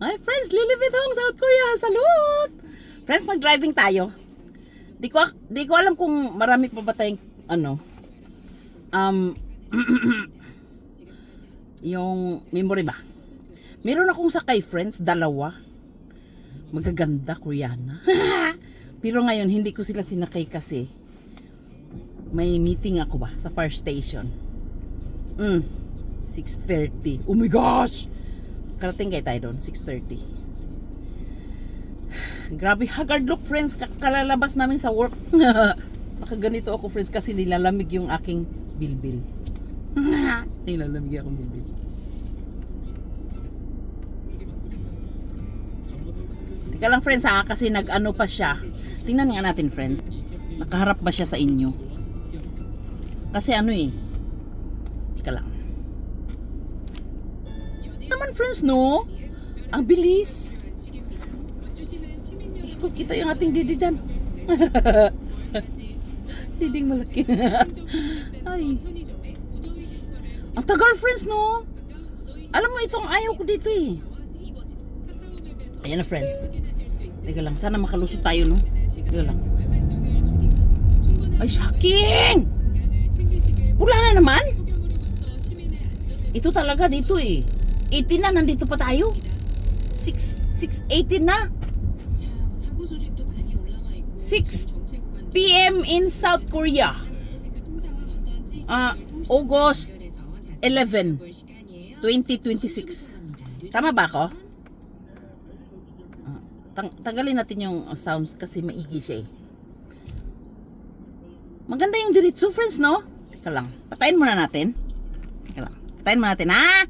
Ay, friends, Lilibet Hong, South Korea. Salud! Friends, mag-driving tayo. Di ko alam kung marami pa ba tayong, yung memory ba? Meron akong sakay, friends, dalawa. Magaganda, Koreana. Pero ngayon, hindi ko sila sinakay kasi may meeting ako ba sa fire station. 6:30. Oh my gosh! Karating kayo tayo doon, 6:30. Grabe, haggard look, friends. Kalalabas namin sa work. Nakaganito ako, friends, kasi nilalamig yung aking bilbil. Nilalamig akong bilbil. Teka lang, friends, kasi nag-ano pa siya. Tingnan nga natin, friends. Nakaharap ba siya sa inyo? Kasi teka lang. Naman, friends, no? Ang bilis. Kung kita yung ating didi dyan. Diding malaki. Ay. Ang tagal, friends, no? Alam mo, itong ayaw ko dito eh. Ayan na, friends. Teka lang, sana makalusot tayo, no? Teka lang. Ay, shocking! Pula na naman? Ito talaga dito eh. 18 na, nandito pa tayo. 18 na. 6 p.m. in South Korea. August 11, 2026. Tama ba ako? Tanggalin natin yung sounds kasi maigi siya eh. Maganda yung diretso, friends, no? Teka lang. Patayin muna natin. Teka lang. Patayin muna natin, ha?